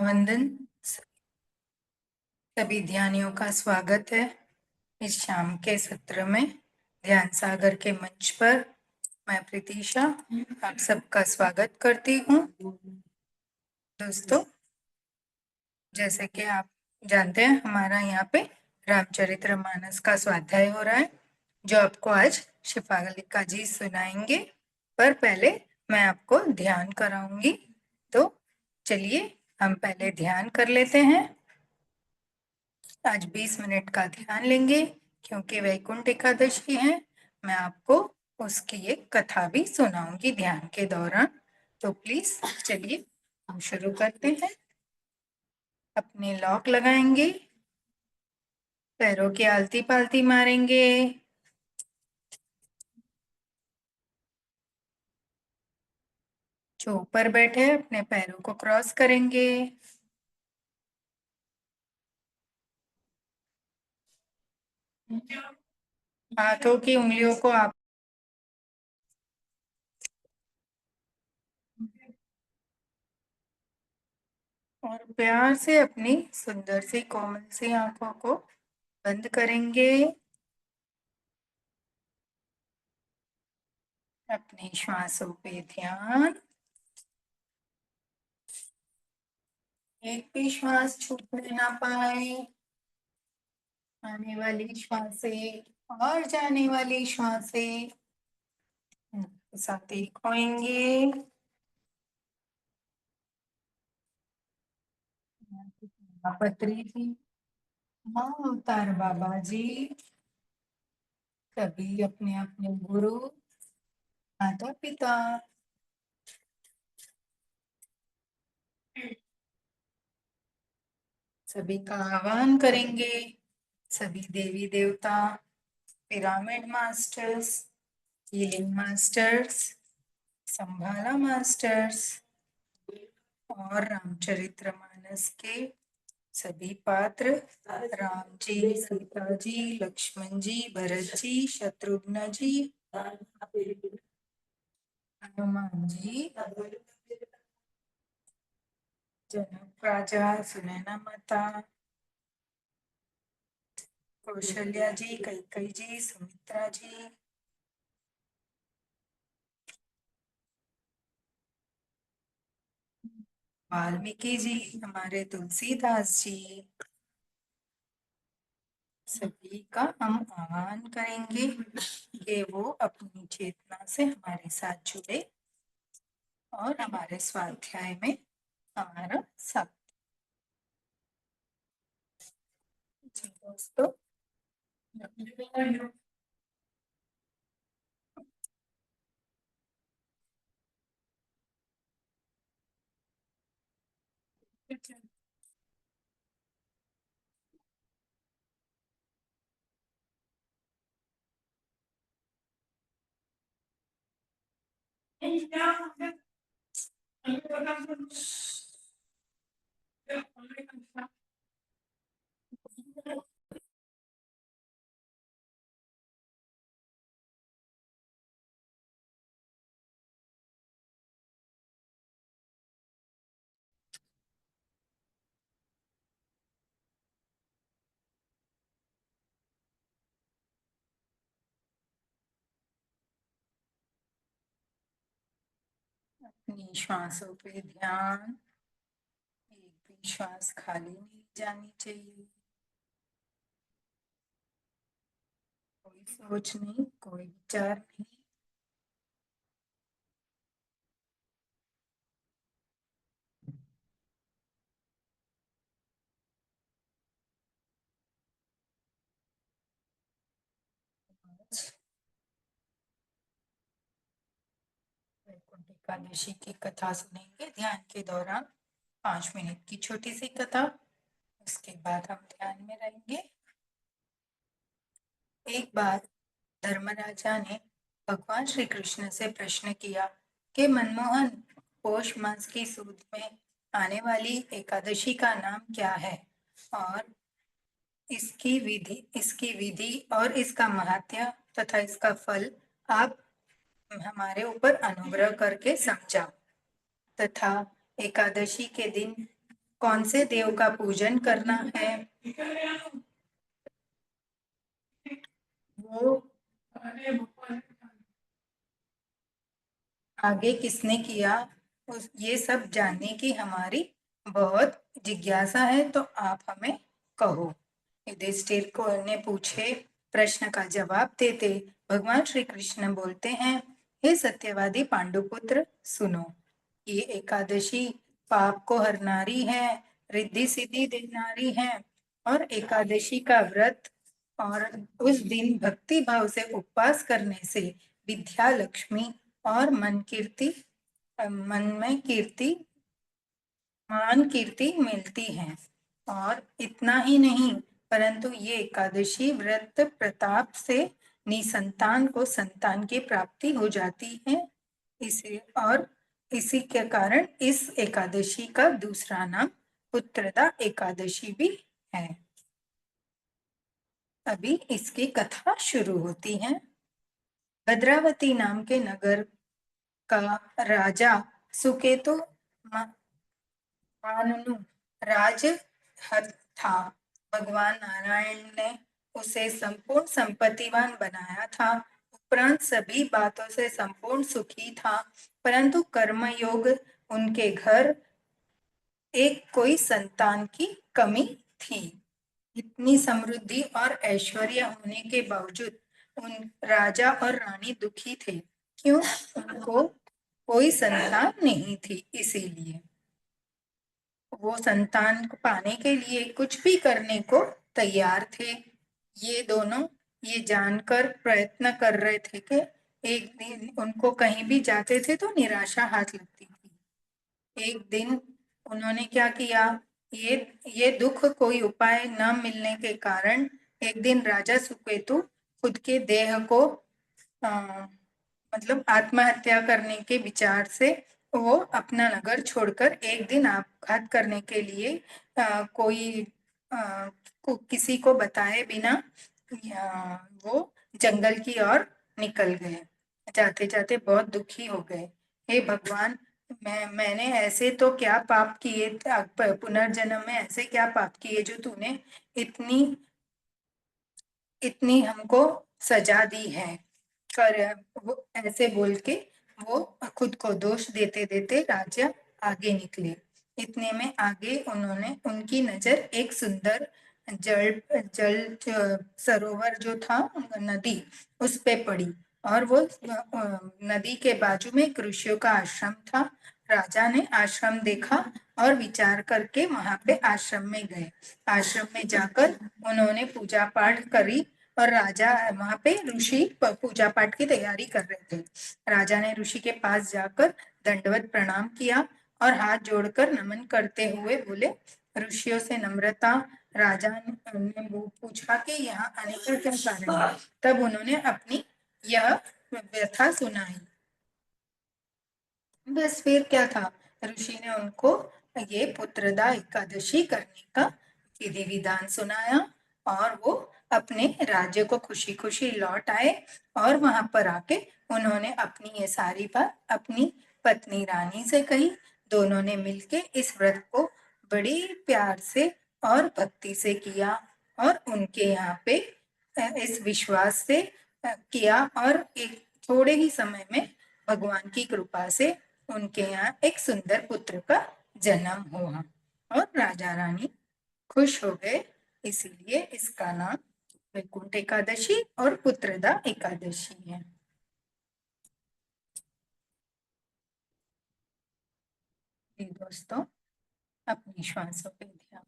वंदन। सभी ध्यानियों का स्वागत है इस शाम के सत्र में। ध्यान सागर के मंच पर मैं प्रीतिशा आप सबका स्वागत करती हूँ। दोस्तों, जैसे कि आप जानते हैं, हमारा यहाँ पे रामचरितमानस का स्वाध्याय हो रहा है, जो आपको आज शिफालिका जी सुनाएंगे। पर पहले मैं आपको ध्यान कराऊंगी, तो चलिए हम पहले ध्यान कर लेते हैं। आज 20 मिनट का ध्यान लेंगे, क्योंकि वैकुंठ एकादशी है। मैं आपको उसकी एक कथा भी सुनाऊंगी ध्यान के दौरान। तो प्लीज चलिए हम शुरू करते हैं। अपने लॉक लगाएंगे, पैरों की आलती पालती मारेंगे, जो ऊपर बैठे हैं अपने पैरों को क्रॉस करेंगे, हाथों की उंगलियों को आप और प्यार से अपनी सुंदर सी कोमल सी आंखों को बंद करेंगे। अपनी श्वासों पे ध्यान, एक भी श्वास छूटने ना पाए। आने वाली श्वासें और जाने वाली श्वासें साथ ही खोएंगे। पत्री जी, माँ अवतार बाबा जी, सभी अपने अपने गुरु, माता पिता, सभी का आह्वान करेंगे। सभी देवी देवता, पिरामिड मास्टर्स, हीलिंग मास्टर्स, संभाला मास्टर्स और रामचरितमानस के सभी पात्र, राम जी, सीता जी, लक्ष्मण जी, भरत जी, शत्रुघ्न जी, हनुमान जी, जनक राजा, सुनैना माता, कौशल्या जी, कैकेयी जी, सुमित्रा जी, वाल्मीकि जी, हमारे तुलसीदास जी, सभी का हम आह्वान करेंगे कि वो अपनी चेतना से हमारे साथ जुड़े और हमारे स्वाध्याय में हमारा साथ। जी दोस्तों, अपनी श्वासों पे ध्यान, एक भी श्वास खाली नहीं जानी चाहिए। कोई सोच नहीं, कोई विचार नहीं। वैकुंठ एकादशी की कथा सुनेंगे ध्यान के दौरान। 5 मिनट की छोटी सी कथा, उसके बाद हम ध्यान में रहेंगे। एक बार धर्मराजा ने भगवान श्री कृष्ण से प्रश्न किया कि मनमोहन, पौष मास की सुद में आने वाली एकादशी का नाम क्या है और इसकी विधि और इसका महात्म्य तथा इसका फल आप हमारे ऊपर अनुग्रह करके समझाओ, तथा एकादशी के दिन कौन से देव का पूजन करना है, वो आगे किसने किया, ये सब जानने की हमारी बहुत जिज्ञासा है। तो आप हमें कहो। युधिष्ठिर को ने पूछे प्रश्न का जवाब देते भगवान श्री कृष्ण बोलते हैं, हे सत्यवादी पांडुपुत्र, सुनो। ये एकादशी पाप को हरनारी है, रिद्धि सिद्धि देनारी है। और एकादशी का व्रत और उस दिन भक्ति भाव से उपवास करने से विद्या लक्ष्मी और मन में कीर्ति, मान कीर्ति मिलती है। और इतना ही नहीं, परंतु ये एकादशी व्रत प्रताप से निसंतान को संतान की प्राप्ति हो जाती है। इसे और इसी के कारण इस एकादशी का दूसरा नाम पुत्रदा एकादशी भी है। अभी इसकी कथा शुरू होती है। भद्रावती नाम के नगर का राजा सुकेतु माननु राज था। भगवान नारायण ने उसे संपूर्ण संपत्तिवान बनाया था, उपरांत सभी बातों से संपूर्ण सुखी था। परंतु कर्म योग उनके घर एक कोई संतान की कमी थी। इतनी समृद्धि और ऐश्वर्य होने के बावजूद उन राजा और रानी दुखी थे। क्यों? उनको कोई संतान नहीं थी, इसीलिए वो संतान को पाने के लिए कुछ भी करने को तैयार थे। ये दोनों ये जानकर प्रयत्न कर रहे थे कि एक दिन उनको कहीं भी जाते थे तो निराशा हाथ लगती थी। एक दिन उन्होंने क्या किया, ये ये दुख कोई उपाय न मिलने के कारण एक दिन राजा सुकेतु खुद के देह को मतलब आत्महत्या करने के विचार से वो अपना नगर छोड़कर एक दिन आपघात करने के लिए कोई किसी को बताए बिना वो जंगल की ओर निकल गए। जाते जाते बहुत दुखी हो गए। हे भगवान, मैंने ऐसे तो क्या पाप किए, पुनर्जन्म में ऐसे क्या पाप किए जो तूने इतनी इतनी हमको सजा दी है। कर वो ऐसे बोल के वो खुद को दोष देते देते राजा आगे निकले। इतने में आगे उन्होंने उनकी नजर एक सुंदर जल जल सरोवर जो था, नदी, उस पे पड़ी। और वो नदी के बाजू में एक ऋषियों का आश्रम था। राजा ने आश्रम देखा और विचार करके वहां पे आश्रम में गए। आश्रम में जाकर उन्होंने पूजा पाठ करी और राजा वहां पे ऋषि पूजा पाठ की तैयारी कर रहे थे। राजा ने ऋषि के पास जाकर दंडवत प्रणाम किया और हाथ जोड़कर नमन करते हुए बोले, ऋषियों से नम्रता। राजा ने पूछा कि यहाँ आने का क्या कारण है। तब उन्होंने अपनी यह व्यथा सुनाई। बस फिर क्या था, ऋषि ने उनको ये पुत्रदा एकादशी करने का विधि विधान सुनाया और वो अपने राज्य को खुशी खुशी लौट आए। और वहां पर आके उन्होंने अपनी ये सारी बात अपनी पत्नी रानी से कही। दोनों ने मिलके इस व्रत को बड़ी प्यार से और भक्ति से किया और उनके यहाँ पे इस विश्वास से किया। और एक थोड़े ही समय में भगवान की कृपा से उनके यहाँ एक सुंदर पुत्र का जन्म हुआ और राजा रानी खुश हो गए। इसीलिए इसका नाम वैकुंठ एकादशी और पुत्रदा एकादशी है। जी दोस्तों, अपनी श्वासों पे ध्यान।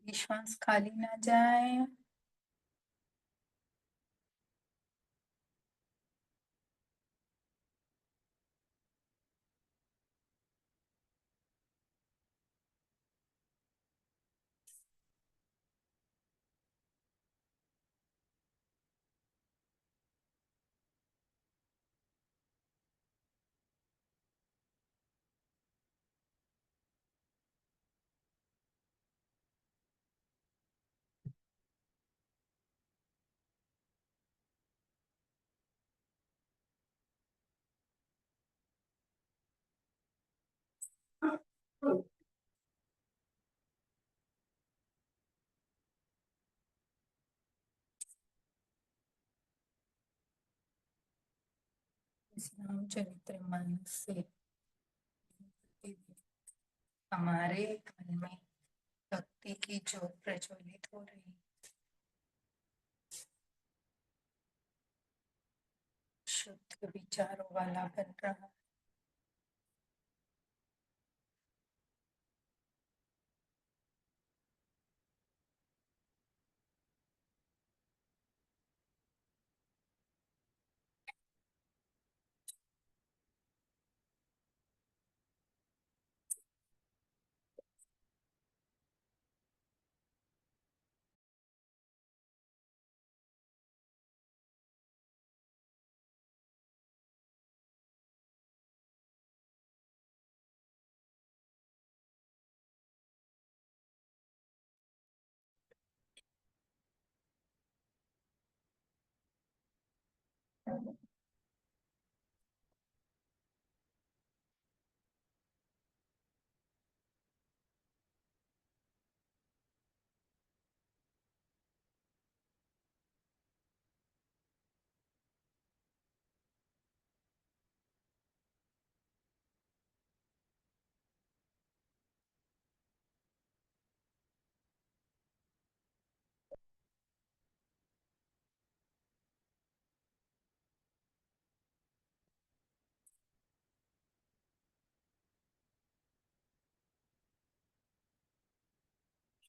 श्वास खाली ना जाए। इस रामचरितमानस से हमारे मन में भक्ति की ज्योत प्रज्वलित हो रही, शुद्ध विचारों वाला बन रहा।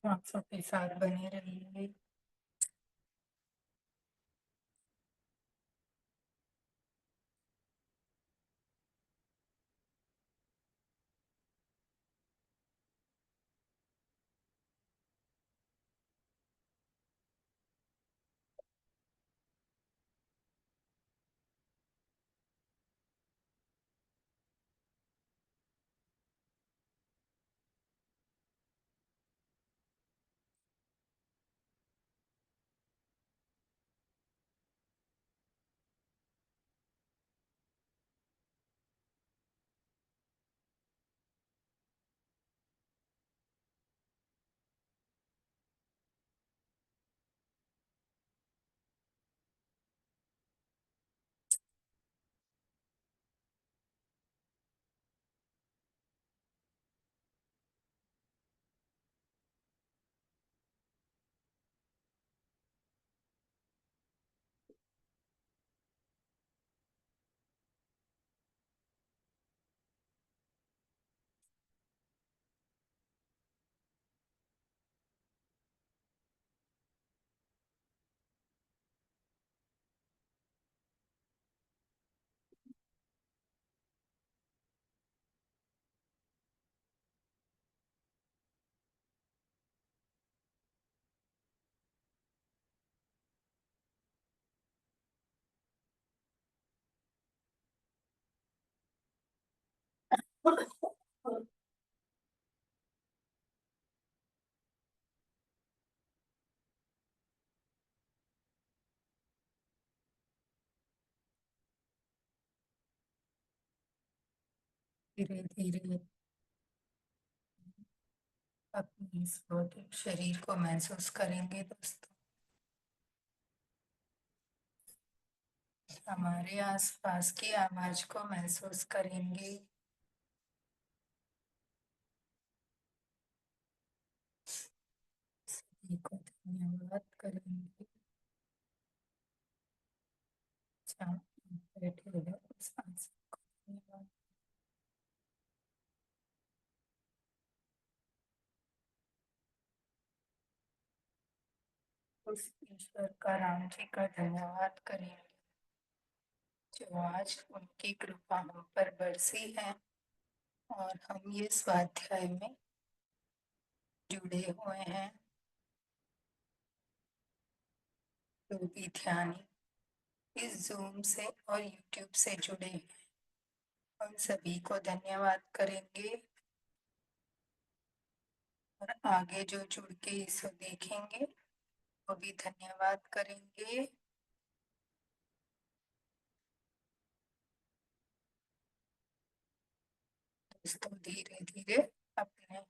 आप सबके साथ बने रहिए। धीरे धीरे अपने इस भौतिक शरीर को महसूस करेंगे दोस्तों। हमारे आसपास की आवाज को महसूस करेंगे। सभी को धन्यवाद करेंगे। अच्छा, बैठे हुए उस आसन को धन्यवाद। उस ईश्वर का, राम जी का धन्यवाद करेंगे जो आज उनकी कृपा हम पर बरसी है और हम ये स्वाध्याय में जुड़े हुए हैं। जो भी ध्यानी इस जूम से और यूट्यूब से जुड़े हैं, उन सभी को धन्यवाद करेंगे और आगे जो जुड़ के इसे देखेंगे वो भी धन्यवाद करेंगे। दोस्तों धीरे धीरे अपने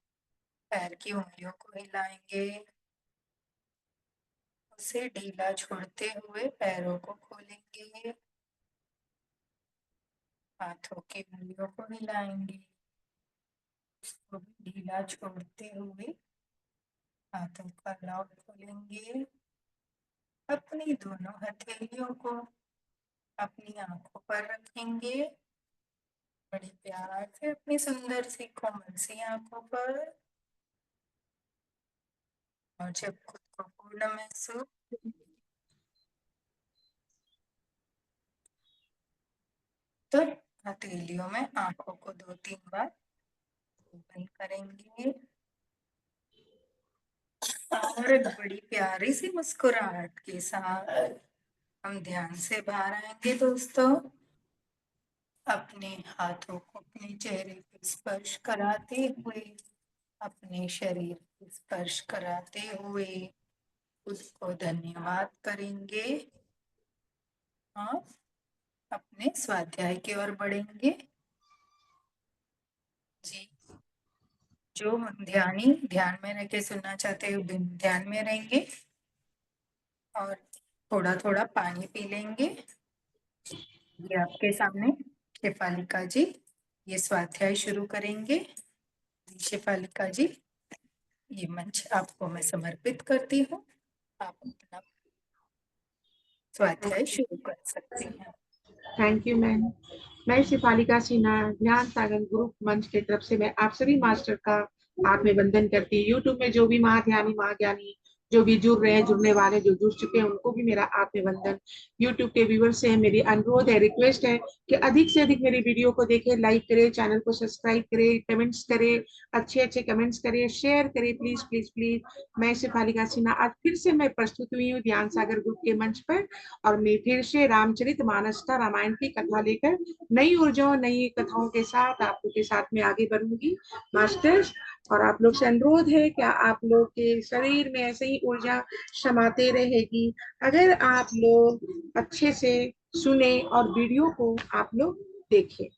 पैर की उंगलियों को हिलाएंगे, उसे ढीला छोड़ते हुए पैरों को खोलेंगे, हाथों की उंगलियों को हिलाएंगे, उसको भी ढीला छोड़ते हुए हाथों का लॉक खोलेंगे, अपनी दोनों हथेलियों को अपनी आंखों पर रखेंगे, बड़ी प्यार से अपनी सुंदर सी कोमल सी आंखों पर। और जब खुद को पूर्ण महसूस तो हथेलियों में आंखों को 2-3 बार बंद करेंगे और एक बड़ी प्यारी सी मुस्कुराहट के साथ हम ध्यान से बाहर आएंगे दोस्तों। अपने हाथों को अपने चेहरे पे स्पर्श कराते हुए, अपने शरीर पे स्पर्श कराते हुए उसको धन्यवाद करेंगे और अपने स्वाध्याय की ओर बढ़ेंगे। जी, जो ध्यानी ध्यान में रह के सुनना चाहते हो ध्यान में रहेंगे और थोड़ा थोड़ा पानी पी लेंगे। ये आपके सामने शेफालिका जी ये स्वाध्याय शुरू करेंगे। शेफालिका जी, ये मंच आपको मैं समर्पित करती हूँ, आप अपना स्वाध्याय शुरू कर सकते हैं। Thank you ma'am. मैं शिफालिका सिन्हा ध्यान सागर ग्रुप मंच की तरफ से मैं आप सभी मास्टर का हाथ में वंदन करती हूँ। यूट्यूब में जो भी महाध्यानी महाज्ञानी जो भी जुड़ रहे हैं, जुड़ने वाले जो जुड़ चुके हैं, उनको भी मेरा हाथ में वंदन। यूट्यूब के व्यूअर्स से मेरी अनुरोध है, रिक्वेस्ट है कि अधिक से अधिक मेरी वीडियो को देखें, लाइक करें, चैनल को सब्सक्राइब करें, कमेंट्स करें, अच्छे अच्छे कमेंट्स करें, शेयर करें, प्लीज प्लीज प्लीज। मैं शिफालिका सिन्हा आज फिर से मैं प्रस्तुत हुई हूँ ध्यान सागर ग्रुप के मंच पर, और मैं फिर से रामचरित मानस का रामायण की कथा लेकर नई ऊर्जाओं नई कथाओं के साथ आप लोग के साथ में आगे बढ़ूंगी मास्टर्स। और आप लोग से अनुरोध है क्या आप लोग के शरीर में ऐसे ही ऊर्जा समाते रहेगी अगर आप लोग अच्छे से सुने और वीडियो को आप लोग देखें।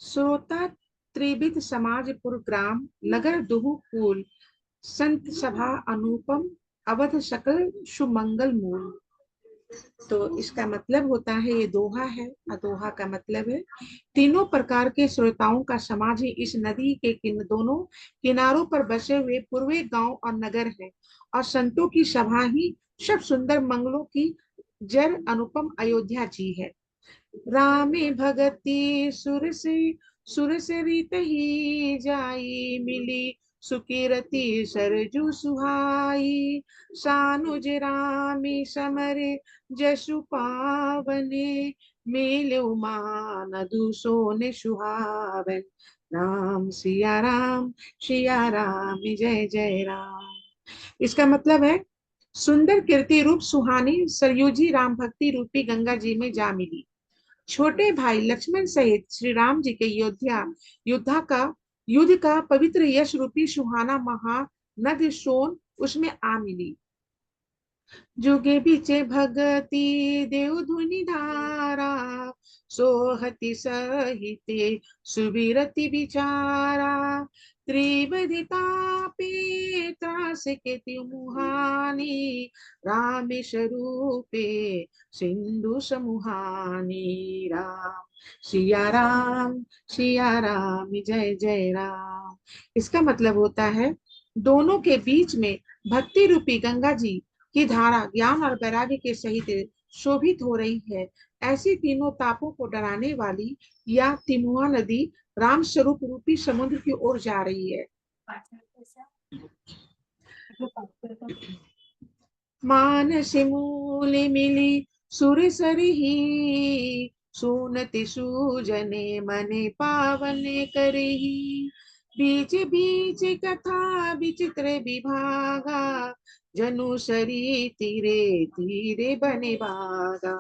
श्रोता त्रिविध समाजपुर ग्राम नगर दुहु कुल संत सभा अनुपम अवध सकल सुमंगल मूल। तो इसका मतलब होता है, ये दोहा है। दोहा का मतलब है तीनों प्रकार के श्रोताओं का समाज ही इस नदी के दोनों किनारों पर बसे हुए पूर्वे गांव और नगर है, और संतों की सभा ही सब सुंदर मंगलों की जड़ अनुपम अयोध्या जी है। रामे भगति सुर से रीत ही जाई मिली सुकीरति सरजू सुहाई सानुज रामी समरे जसु पावने मेले मान दूसों सुहावन राम सिया राम जय जय राम। इसका मतलब है सुंदर कीर्ति रूप सुहानी सरयूजी राम भक्ति रूपी गंगा जी में जा मिली, छोटे भाई लक्ष्मण सहित श्री राम जी के युद्ध का पवित्र यश रूपी सुहाना महा नद सोन उसमें आ मिली। जुगे बीचे भगति देव धुनि धारा सोहति सहिते सुबिरति विचारा त्रिवदितापे त्रास के मुहानी रामेश रूपे सिंधु समुहानी राम सिया राम जय जय राम। इसका मतलब होता है दोनों के बीच में भक्ति रूपी गंगा जी की धारा ज्ञान और वैराग्य के सहित शोभित हो रही है। ऐसी तीनों तापों को डराने वाली या तिमुआ नदी राम स्वरूप रूपी समुद्र की ओर जा रही है। मानस मूल मिली सुर सरही सुनति सूजने मने पावन करही बीच बीच कथा विचित्र विभागा जनु सरी तीरे तीरे बने भागा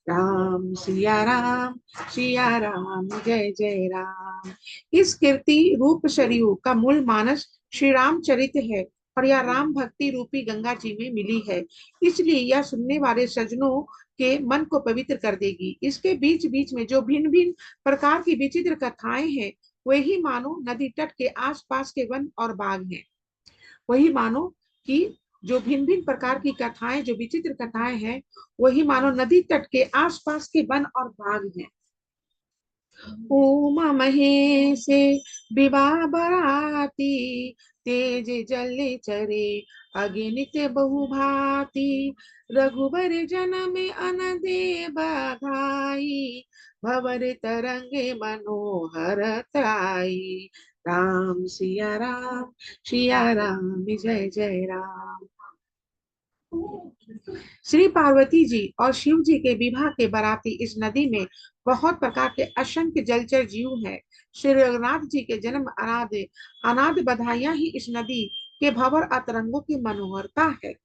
राम सिया राम जय जय राम। इस कीर्ति रूप सरयू का मूल मानस श्री रामचरित है, और यह राम भक्ति रूपी गंगा जी में मिली है। इसलिए यह सुनने वाले सज्जनों के मन को पवित्र कर देगी। इसके बीच बीच में जो भिन्न भिन्न प्रकार की विचित्र कथाएं हैं, वही मानो नदी तट के आसपास के वन और बाग हैं। वही मानो कि जो भिन्न भिन्न प्रकार की कथाएं, जो विचित्र कथाएं हैं, वही मानो नदी तट के आसपास के वन और बाग हैं। उमा महेशे विवाह बराती, तेज जल चरे अगिनित बहुभाति। रघुबर जन्म अन दे बधाई, भवर तरंगे मनोहर ताई। राम सिया राम जय जय राम। श्री पार्वती जी और शिव जी के विवाह के बराती इस नदी में बहुत प्रकार के असंख्य जलचर जीव हैं। श्री रघुनाथ जी के जन्म अनादि अनादि बधाइयां ही इस नदी के भंवर अतरंगों की मनोहरता है।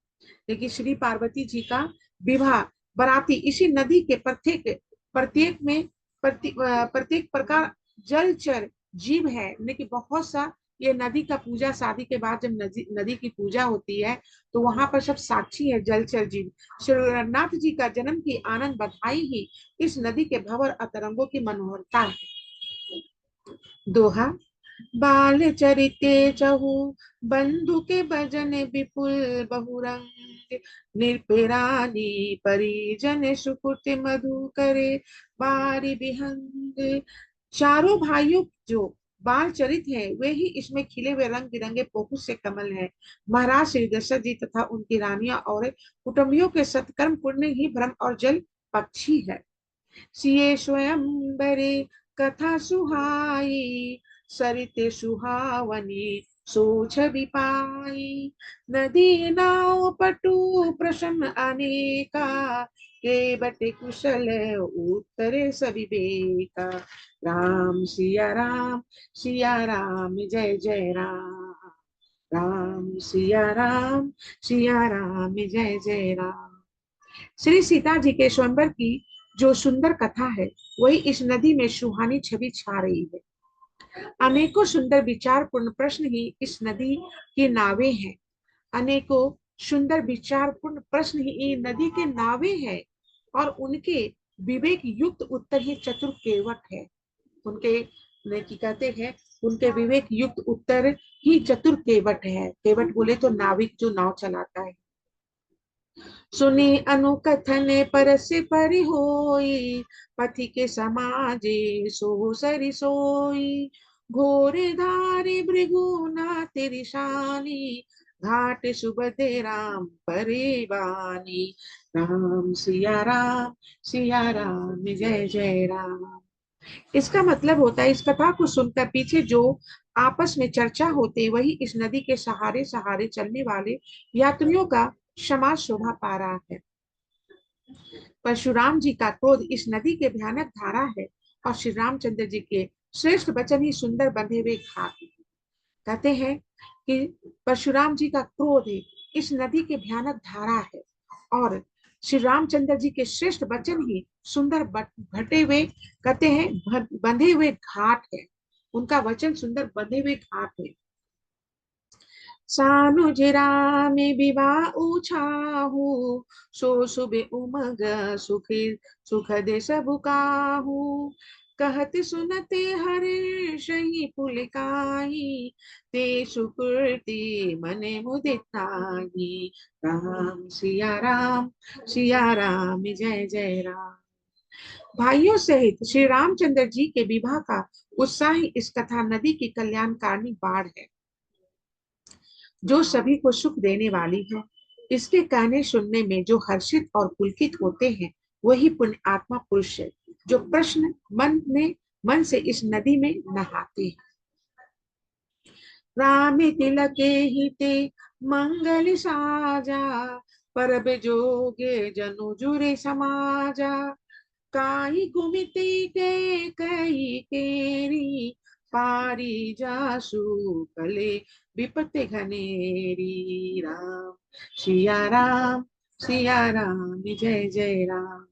लेकिन श्री पार्वती जी का विवाह बराती इसी नदी के प्रत्येक प्रत्येक में प्रत्येक प्रकार जलचर जीव है। लेकिन बहुत सा ये नदी का पूजा, शादी के बाद जब नदी की पूजा होती है तो वहां पर सब साक्षी है जलचर जीव। श्री रघुनाथ जी का जन्म की आनंद बधाई ही इस नदी के भंवर अतरंगों की मनोहरता है। दोहा। बाल चरिते चहु बंधु के भजन विपुल बहुरंग। निरपेरानी परिजन सुकृत मधु करे बारी बिहंग। चारों भाइयों जो बाल चरित है वे ही इसमें खिले हुए रंग बिरंगे पोखु से कमल है। महाराज श्री दशरथ जी तथा उनकी रानियां और कुटुंबियों के सत्कर्म पुण्य ही भ्रम और जल पक्षी है। सिए स्वयं बरे कथा सुहाई, सरिते सुहावनी सोच विपाई। नदी नाव पटु प्रश्न अनेका, के बटे कुशल उत्तरे सविवेका। सिया राम जय जय राम। सिया राम जय जय राम। श्री सीता जी के स्वयंवर की जो सुंदर कथा है, वही इस नदी में सुहानी छवि छा रही है। अनेकों सुंदर विचार पूर्ण प्रश्न ही इस नदी की नावें हैं। अनेकों सुंदर विचार पूर्ण प्रश्न ही नदी के नावें हैं और उनके विवेक युक्त उत्तर ही चतुर केवट है। उनके की कहते हैं उनके विवेक युक्त उत्तर ही चतुर केवट है। केवट बोले तो नाविक जो नाव चलाता है। सुनी अनुकथन परस परि होई, पथि के समाजे सो सरि सोई। घोर धारे भृगुनाथ रिशानी, घाट सुबदे राम परिवानी। सिया राम जय जय राम। इसका मतलब होता है, इस कथा को सुनकर पीछे जो आपस में चर्चा होते वही इस नदी के सहारे सहारे चलने वाले यात्रियों का समाज शोभा पा रहा है। परशुराम जी का क्रोध इस नदी के भयानक धारा है और श्री रामचंद्र जी के श्रेष्ठ वचन ही सुंदर बंधे हुए घाट। कहते हैं कि परशुराम जी का क्रोध इस नदी के भयानक धारा है और श्री रामचंद्र जी के श्रेष्ठ वचन ही सुंदर भटे हुए, कहते हैं बंधे हुए घाट है। उनका वचन सुंदर बंधे हुए घाट है। सानुज राम विवाह उछाहू, सो सुबे उमग सुखद सब काहू। कहत सुनते हर्ष ही पुलकाई, ते सुकृति मने मुदित नाही। सिया राम जय जय राम। भाइयों सहित श्री रामचंद्र जी के विवाह का उत्साह ही इस कथा नदी की कल्याणकारिणी बाढ़ है, जो सभी को सुख देने वाली है। इसके कहने सुनने में जो हर्षित और पुलकित होते हैं, वही पुण्य आत्मा पुरुष है, जो प्रश्न मन से इस नदी में नहाते हैं। राम तिलके हिते मंगल साजा, परब जोगे जनु जुरे समाजा। काई गुमिति के कई केरी, पारी जासु कले विपत्ति घनेरी। सिया राम जय जय राम।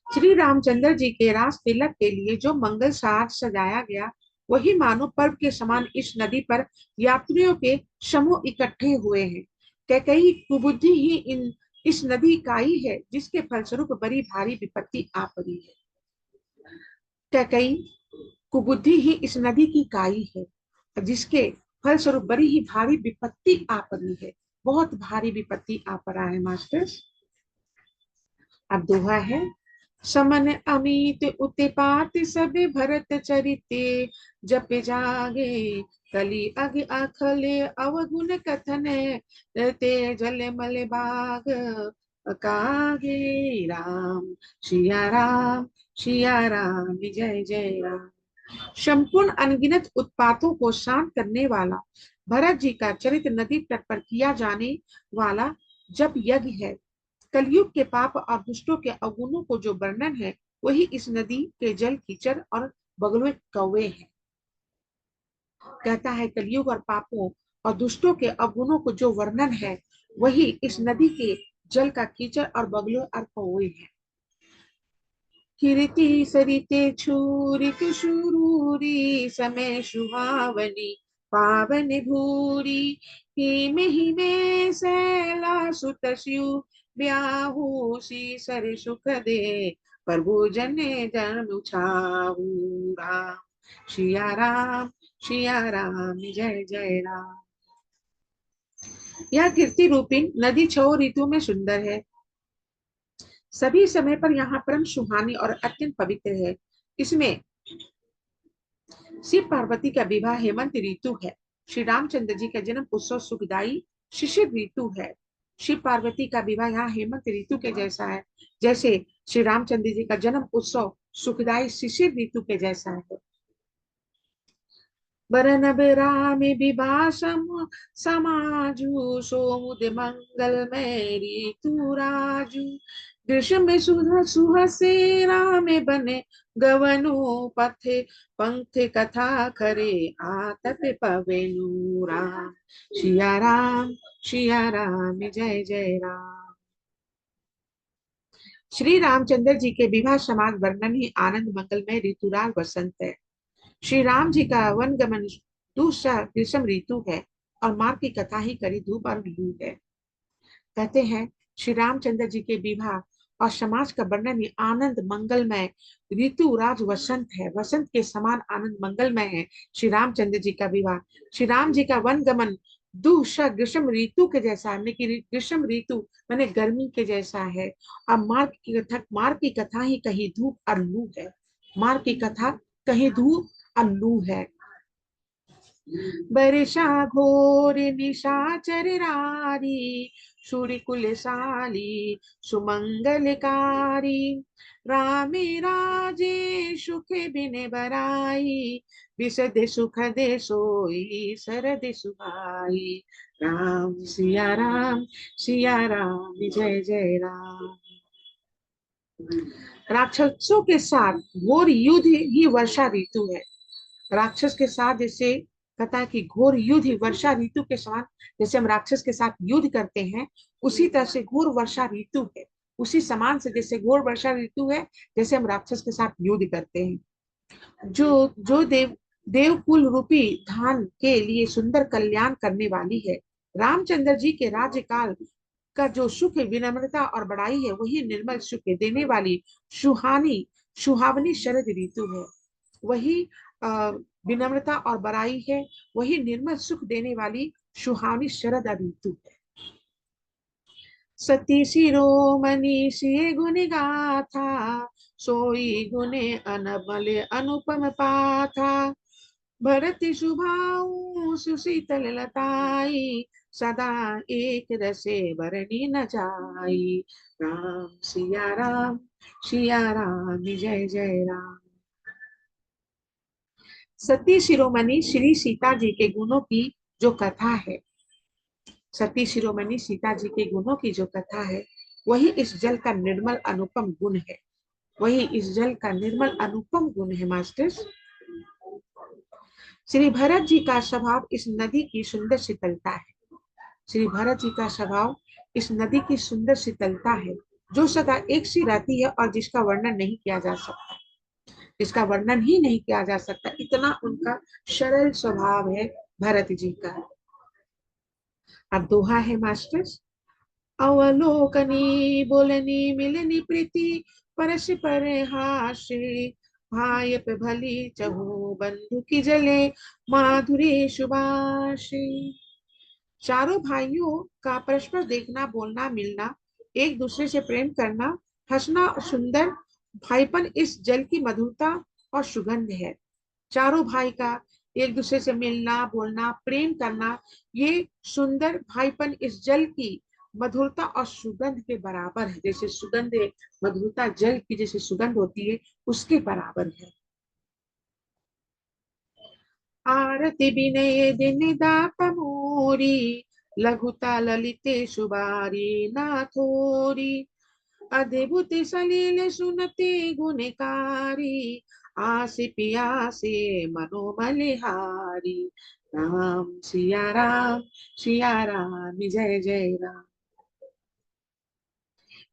श्री रामचंद्र जी के रास तिलक के लिए जो मंगल साज सजाया गया, वही मानो पर्व के समान इस नदी पर यात्रियों के समूह इकट्ठे हुए हैं। कैकई कुबुद्धि ही इन इस नदी इकाई है, जिसके फलस्वरूप बड़ी भारी विपत्ति आ पड़ी है। कैकई कुबुद्धि ही इस नदी की काई है, जिसके फलस्वरूप बड़ी ही भारी विपत्ति आ पड़ी है। बहुत भारी विपत्ति आ पड़ा है मास्टर्स। अब दोहा है, समन अमित उत्पात सब भरत चरिते, जप जागे कली अग अखले अवगुण कथन, ते जल मल बाग कागे। राम सिया राम जय जय राम। संपूर्ण अनगिनत उत्पातों को शांत करने वाला भरत जी का चरित्र नदी तट पर किया जाने वाला जप यज्ञ है। कलयुग के पाप और दुष्टों के अवगुणों को जो वर्णन है, वही इस नदी के जल कीचड़ और बगुले कौवे हैं। कहता है कलयुग और पापों और दुष्टों के अवगुणों को जो वर्णन है, वही इस नदी के जल का कीचड़ और बगुले और कौवे हैं। कीर्ति सरिते छूरित शुरूरी, समय सुहावनी पावन भूरी। हिमे सैला सुत शिव ब्याहू, सी सर सुख दे प्रभु जन जन्म छाऊ। राम सिया राम जय जय राम। यह कीर्ति रूपी नदी 6 ऋतु में सुंदर है, सभी समय पर यहाँ परम सुहानी और अत्यंत पवित्र है। इसमें शिव पार्वती का विवाह हेमंत ऋतु है। श्री रामचंद्र जी का जन्म उत्सव सुखदायी शिशिर ऋतु है। शिव पार्वती का विवाह यहाँ हेमंत ऋतु के जैसा है, जैसे श्री रामचंद्र जी का जन्म उत्सव सुखदायी शिशिर ऋतु के जैसा है। बरनब राम विवाह समाजु, सोमुद मंगल में ऋतु राजू। ग्रीष्म सुधा सुहसे राम बने, गवनु पथे पंथ कथा करे, आतप पवेनु। राम सिया राम जय जय राम। श्री रामचंद्र जी के विवाह समाज वर्णन ही आनंद मंगलमय ऋतुराज वसंत है। श्री राम जी का वन गमन दूसरा ग्रीष्म ऋतु है और मार्ग की कथा ही करी धूप और लू है। कहते हैं श्री रामचंद्र जी के विवाह और समाज का वर्णन ही आनंद मंगलमय ऋतु राज वसंत है। वसंत के समान आनंद मंगलमय है श्री रामचंद्र जी का विवाह। श्री राम जी का वन गमन दूसरा ग्रीष्म ऋतु के जैसा है, ग्रीष्म ऋतु माने गर्मी के जैसा है। अब मार्ग की कथा ही कहीं धूप और लू है। मार्ग की कथा कहीं धूप और लू है। बरसा घोर निशाचर रारी, सूर्य कुल साली सुमंगलकारी। रामे राजे सुख बिन बराई, विशद सुख दे सोई सरद सुहाई। राम सिया राम जय जय राम। राक्षसों के साथ घोर युद्ध ही वर्षा ऋतु है। राक्षस के साथ जैसे कहता है कि घोर युद्ध ही वर्षा ऋतु के समान, जैसे हम राक्षस के साथ युद्ध करते हैं, उसी तरह से घोर वर्षा ऋतु है। उसी समान से जैसे घोर वर्षा ऋतु है, जैसे हम राक्षस के साथ युद्ध करते हैं। जो देवकुल रूपी धान के लिए सुंदर कल्याण करने वाली है। रामचंद्र जी के राज्यकाल का जो सुख विनम्रता और बड़ाई है, वही निर्मल सुख देने वाली सुहावनी शरद ऋतु है। वही विनम्रता और बड़ाई है, वही निर्मल सुख देने वाली सुहावनी शरद ऋतु है। सती शिरोमणि से गुण गाथा, सोई गुणे अनबल अनुपम पाथा। भरत सुभाऊ सुशीतल लताई, सदा एक रसे बरनी न जाई। राम सिया राम जय जय राम। सती शिरोमणि श्री सीता जी के गुणों की जो कथा है, सती शिरोमणि सीता जी के गुणों की जो कथा है, वही इस जल का निर्मल अनुपम गुण है। वही इस जल का निर्मल अनुपम गुण है मास्टर्स। श्री भरत जी का स्वभाव इस नदी की सुंदर शीतलता है। श्री भरत जी का स्वभाव इस नदी की सुंदर शीतलता है, जो सदा एक सी रहती है और जिसका वर्णन नहीं किया जा सकता। इसका वर्णन ही नहीं किया जा सकता, इतना उनका सरल स्वभाव है भरत जी का। अब दोहा है मास्टर्स। अवलोकनी बोलनी मिलनी प्रीति, परस्पर हास्य भाय पे भली चहु बंधु की जले माधुरी सुबासी। चारों भाइयों का परस्पर देखना, बोलना, मिलना, एक दूसरे से प्रेम करना, हंसना और सुंदर भाईपन इस जल की मधुरता और सुगंध है। चारों भाई का एक दूसरे से मिलना, बोलना, प्रेम करना, ये सुंदर भाईपन इस जल की मधुरता और सुगंध के बराबर है। जैसे सुगंध मधुरता जल की जैसे सुगंध होती है, उसके बराबर है। आरती विनय दिन दात मोरी, लघुता ललिते सुबारी ना थोरी। अद्भुत सलील सुनते गुणकारी, आसे पियासे मनोबलिहारी। राम सिया राम जय जय राम।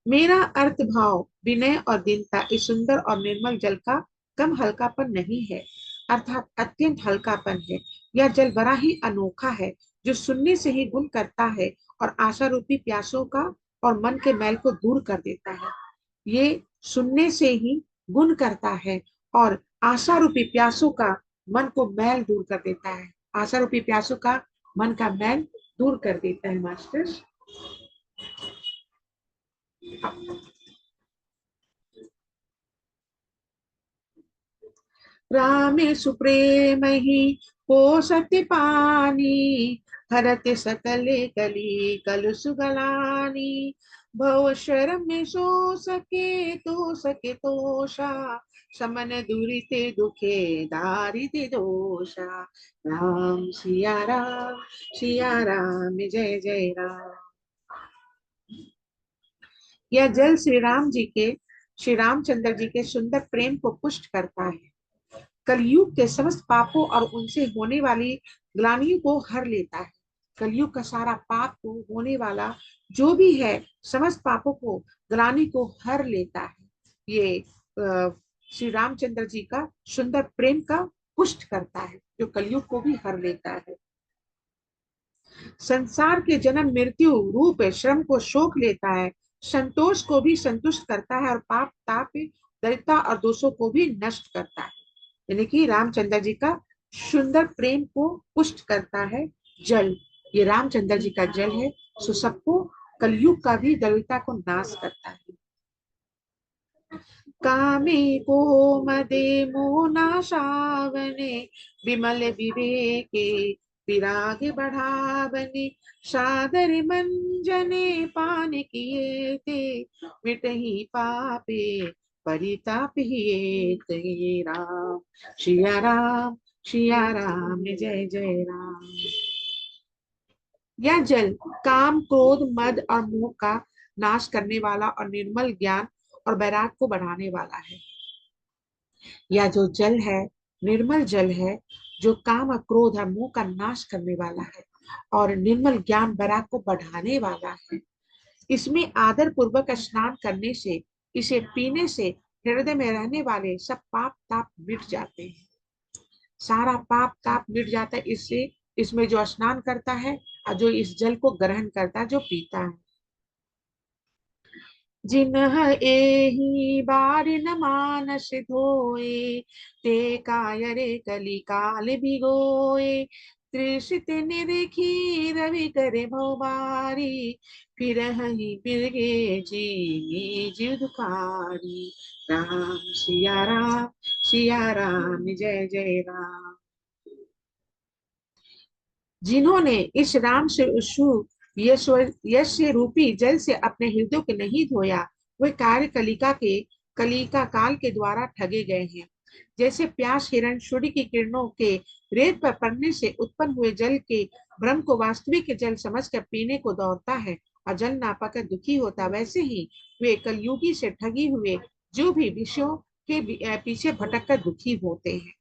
मेरा अर्थ भाव, विनय और दीनता इस सुंदर और निर्मल जल का कम हल्कापन नहीं है, अर्थात अत्यंत हल्कापन है। यह जल बड़ा ही अनोखा है, जो सुनने से ही गुण करता है और आशा रूपी प्यासों का और मन के मैल को दूर कर देता है। ये सुनने से ही गुण करता है और आशा रूपी प्यासों का मन को मैल दूर कर देता है। आशा रूपी प्यासों का मन का मैल दूर कर देता है मास्टर। रामे सुप्रेम ही पोषति पानी, हरत सकले कली कल सुगलानी। भव शरम में सो सके तोषा, समन दुरिते दुखे दारिद्र दोषा। राम सिया राम जय जय राम। यह जल श्री रामचंद्र जी के सुंदर प्रेम को पुष्ट करता है, कलयुग के समस्त पापों और उनसे होने वाली ग्लानियों को हर लेता है। कलयुग का सारा पाप को होने वाला जो भी है, समस्त पापों को ग्लानि को हर लेता है। ये श्री रामचंद्र जी का सुंदर प्रेम का पुष्ट करता है, जो कलयुग को भी हर लेता है। संसार के जन्म मृत्यु रूप श्रम को शोक लेता है, संतोष को भी संतुष्ट करता है और पाप ताप दरिद्रता और दोषों को भी नष्ट करता है। यानी कि रामचंद्र जी का सुंदर प्रेम को पुष्ट करता है जल, ये रामचंद्र जी का जल है। सो सबको कलयुग का भी दरिद्रता को नाश करता है। कामे को मदे मोनाशावने, विमल विवेके विराग बढ़ावने। सादर मंजने पान किए थे, मिटही पापे परिताप हिए ते। सिया राम जय जय राम। यह जल काम, क्रोध, मद और मोह का नाश करने वाला और निर्मल ज्ञान और वैराग को बढ़ाने वाला है। यह जो जल है निर्मल जल है, जो काम और क्रोध और मोह का नाश करने वाला है और निर्मल ज्ञान वैराग को बढ़ाने वाला है। इसमें आदर पूर्वक स्नान करने से, इसे पीने से हृदय में रहने वाले सब पाप ताप मिट जाते हैं। सारा पाप ताप मिट जाता है इससे, इसमें जो स्नान करता है और जो इस जल को ग्रहण करता है, जो पीता है। जिन्ह एहि बार न मानस धोए, ते कायरे कली काल भिगोए। तृषित निरखी रवि करे भौबारी, फिर ही बिरगे जी जीव दुखारी। सिया राम जय जय राम। जिन्होंने इस राम से यश रूपी जल से अपने हृदय को नहीं धोया, वे कार्य कलिका काल के द्वारा ठगे गए हैं। जैसे प्यास हिरण सूर्य की किरणों के रेत पर पड़ने से उत्पन्न हुए जल के भ्रम को वास्तविक जल समझकर पीने को दौड़ता है और जल ना पाकर दुखी होता, वैसे ही वे कलयुगी से ठगी हुए जो भी विषयों के पीछे भटक कर दुखी होते हैं।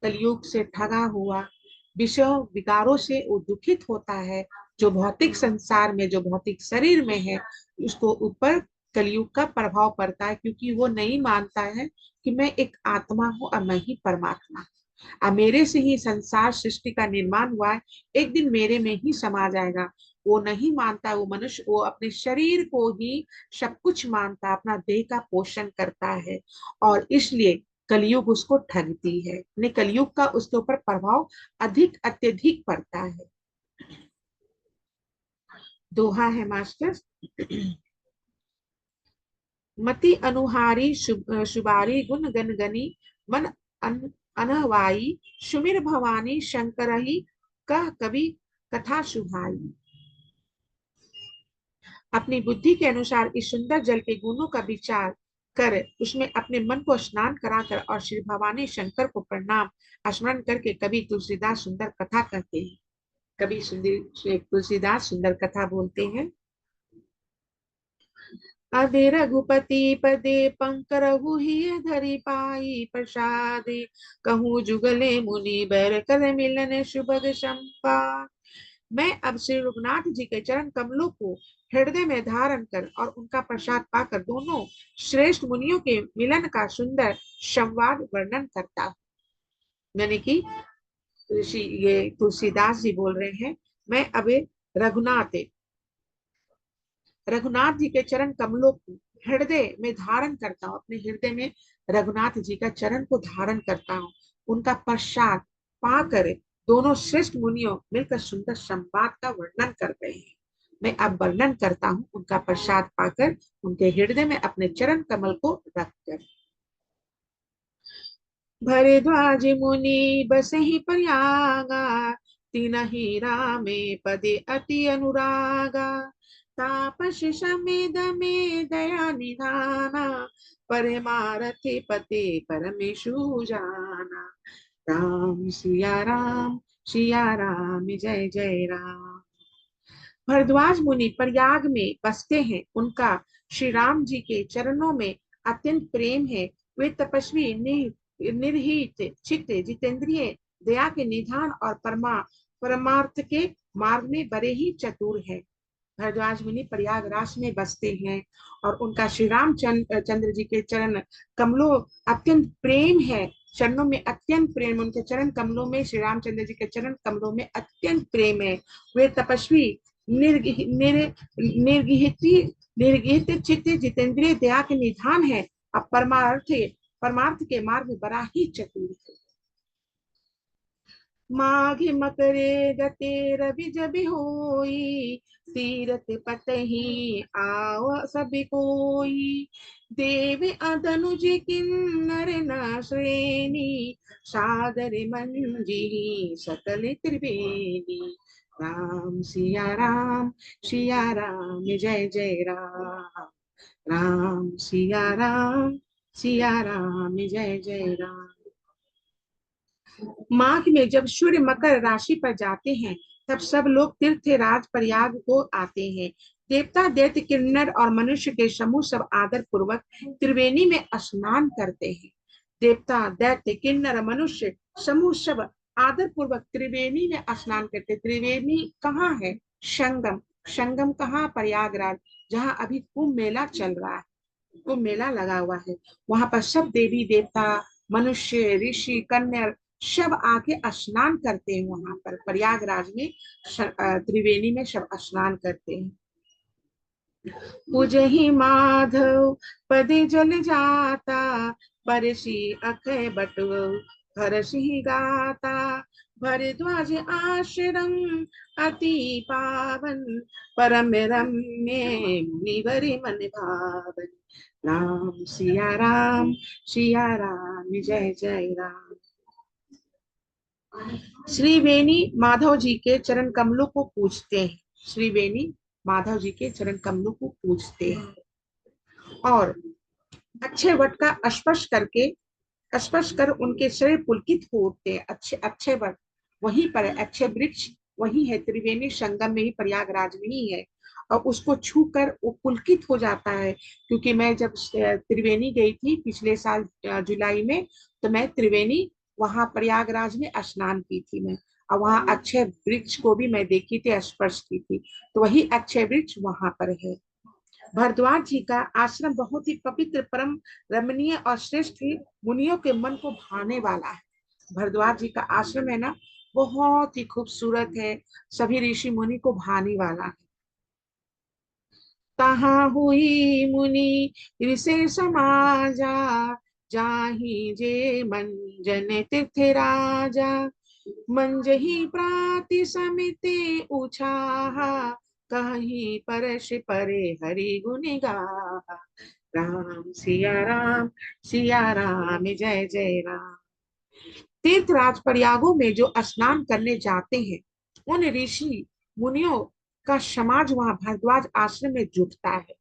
कलयुग से ठगा हुआ विषय विकारों से वो दुखित होता है, जो भौतिक संसार में, जो भौतिक शरीर में है, उसको ऊपर कलयुग का प्रभाव पड़ता है, क्योंकि वो नहीं मानता है कि मैं एक आत्मा हूँ और मैं ही परमात्मा हूँ, और मेरे से ही संसार सृष्टि का निर्माण हुआ है, एक दिन मेरे में ही समा जाएगा। वो नहीं मानता, वो मनुष्य वो अपने शरीर को ही सब कुछ मानता, अपना देह का पोषण करता है, और इसलिए कलयुग उसको ठगती है। ने कलयुग का उसके ऊपर प्रभाव अधिक अत्यधिक पड़ता है। दोहा है मास्टर। मति अनुहारी शुबारी गुण गन गनी, मन अनहवाई, सुमिर भवानी शंकर ही, कह कवि कथा सुहाई। अपनी बुद्धि के अनुसार इस सुंदर जल के गुणों का विचार कर उसमें अपने मन को स्नान कराकर और श्री भवानी शंकर को प्रणाम स्मरण करके कवि तुलसीदास सुंदर कथा कहते हैं। कवि सुंदर तुलसीदास सुंदर कथा बोलते हैं। अधे रघुपति पदे पंकरहु ही धरि पाई प्रसादे, कहूँ जुगले मुनि बैर कर मिलन सुभग संपा। मैं अब श्री रघुनाथ जी के चरण कमलों को हृदय में धारण कर और उनका प्रसाद पाकर दोनों श्रेष्ठ मुनियों के मिलन का सुंदर संवाद वर्णन करता हूँ। यानी कि ऋषि ये तुलसीदास जी बोल रहे हैं, मैं अब रघुनाथ रघुनाथ जी के चरण कमलों को हृदय में धारण करता हूँ, अपने हृदय में रघुनाथ जी का चरण को धारण करता हूँ। उनका प्रसाद पाकर दोनों श्रेष्ठ मुनियों मिलकर सुंदर संवाद का वर्णन कर रहे हैं। मैं अब वर्णन करता हूँ उनका प्रसाद पाकर उनके हृदय में अपने चरण कमल को रखकर। भरद्वाज मुनि बसहि प्रयागा, तिनहि रामे पदे अति अनुरागा। तापस समेद में दया निधाना, परमारथि पते परमेशु जाना। राम सिया राम जय जय राम। भरद्वाज मुनि प्रयाग में बसते हैं, उनका श्री राम जी के चरणों में अत्यंत प्रेम है। वे तपस्वी निर्हित चित्त जितेंद्रिय, दया के निधान और परमार्थ के मार्ग में बड़े ही चतुर है। भरद्वाज मुनि प्रयागराज में बसते हैं और उनका श्री राम चंद्र जी के चरण कमलों अत्यंत प्रेम है। चरणों में अत्यंत प्रेम, उनके चरण कमलों में श्री रामचंद्र जी के चरण कमलों में अत्यंत प्रेम है। वे तपस्वी निर्गित निर्गित चित्त जितेंद्रिय, दया के निधान है और परमार्थ के मार्ग में बड़ा ही चतुर है। माघ मकरे गते रवि जबि होई, तीरथ पतहि आव सबि कोई। देव अदनुज किन्नर न श्रेणी, सादर मंजी सकल त्रिवेणी। राम सिया राम जय जय राम। राम सिया राम जय जय राम। माघ में जब सूर्य मकर राशि पर जाते हैं, तब सब लोग तीर्थराज प्रयाग को आते हैं। देवता दैत्य किन्नर और मनुष्य के समूह सब आदर पूर्वक त्रिवेणी में स्नान करते हैं। देवता दैत्य किन्नर मनुष्य समूह सब आदर पूर्वक त्रिवेणी में स्नान करते। त्रिवेणी कहाँ है? संगम। संगम कहाँ? प्रयागराज, जहाँ अभी कुंभ मेला चल रहा है, कुंभ मेला लगा हुआ है। वहां पर सब देवी देवता मनुष्य ऋषि कन्या सब आके स्नान करते हैं। वहां पर प्रयागराज में त्रिवेणी में सब स्नान करते हैं। पूजहि माधव पदे जल जाता, परसी अखय बटु हरसि गाता। भरद्वाज आश्रम अति पावन, परम रम्य मुनिवरि मन भावन। राम सिया राम जय जय राम। श्री वेणी माधव जी के चरण कमलों को पूजते हैं। श्री वेणी माधव जी के चरण कमलों को पूजते हैं और अक्षय वट का स्पर्श कर उनके शरीर पुलकित हो उठते हैं। अक्षय वट वहीं पर है, अक्षय वृक्ष वही है, त्रिवेणी संगम में ही, प्रयागराज में ही है, और उसको छू कर वो पुलकित हो जाता है। क्योंकि मैं जब त्रिवेणी गई थी पिछले साल जुलाई में, तो मैं त्रिवेणी वहां प्रयागराज में स्नान की थी मैं, और वहां अक्षय वृक्ष को भी मैं देखी थी, स्पर्श की थी। तो वही अक्षय वृक्ष वहां पर है। भरद्वाज जी का आश्रम बहुत ही पवित्र, परम रमणीय और श्रेष्ठ मुनियों के मन को भाने वाला है। भरद्वाज जी का आश्रम है ना, बहुत ही खूबसूरत है, सभी ऋषि मुनि को भाने वाला है। तहाँ हुई मुनि ऋषि समाजा, जाहि जे मंजन तीर्थ राजा। मंजही प्राति समिति उछाहा, कहीं परश परे हरि गुण गाहा। राम सिया राम जय जय राम। तीर्थराज प्रयागों में जो स्नान करने जाते हैं, उन ऋषि मुनियों का समाज वहां भरद्वाज आश्रम में जुटता है।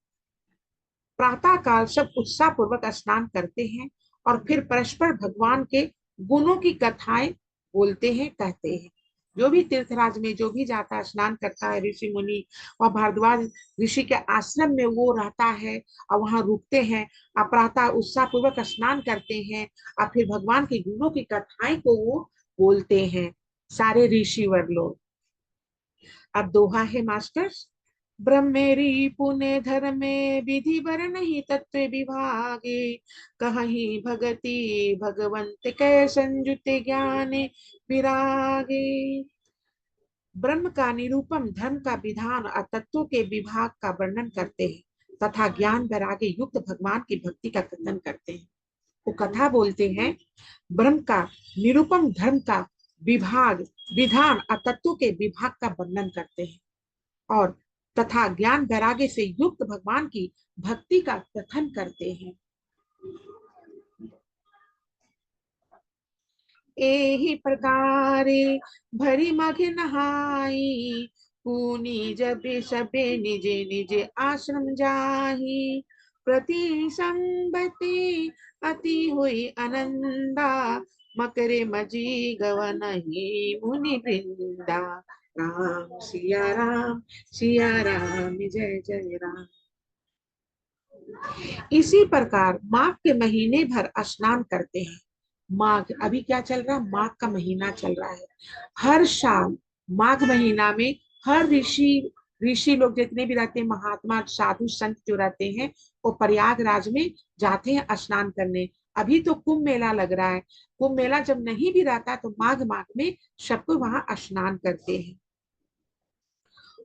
प्रातः काल सब उत्साह पूर्वक स्नान करते हैं और फिर परस्पर भगवान के गुणों की कथाएं बोलते हैं, कहते हैं। जो भी तीर्थराज में जो भी जाता है, स्नान करता है, ऋषि मुनि और भारद्वाज ऋषि के आश्रम में वो रहता है और वहां रुकते हैं और प्रातः उत्साह पूर्वक स्नान करते हैं और फिर भगवान के गुणों की कथाएं को वो बोलते हैं, सारे ऋषिवर लोग। अब दोहा है मास्टर। ब्रह्मेरी पुण्य धर्मे विधि बर नहीं तत्व विभागे, कहीं भगति भगवंत कै संयुत ज्ञान विरागे। ब्रह्म का निरूपम, धर्म का विधान और तत्वों के विभाग का वर्णन करते हैं तथा ज्ञान वैराग्य युक्त भगवान की भक्ति का कथन करते हैं। वो कथा बोलते हैं, ब्रह्म का निरूपम, धर्म का विभाग विधान और तत्वों के विभाग का वर्णन करते हैं और तथा ज्ञान वैराग्य से युक्त भगवान की भक्ति का कथन करते हैं। एही प्रकारे भरी मघ नहाई, पुनी जब सबे निजे निजे आश्रम जाही। प्रति संबति अति हुई आनंदा, मकरे मजी गवन ही मुनि वृंदा। राम सिया राम जय जय राम। इसी प्रकार माघ के महीने भर स्नान करते हैं। माघ अभी क्या चल रहा है, माघ का महीना चल रहा है। हर साल माघ महीना में हर ऋषि ऋषि लोग जितने भी रहते हैं, महात्मा साधु संत जो रहते हैं, वो प्रयागराज में जाते हैं स्नान करने। अभी तो कुंभ मेला लग रहा है, कुंभ मेला जब नहीं भी रहता तो माघ माघ में सबको वहां स्नान करते हैं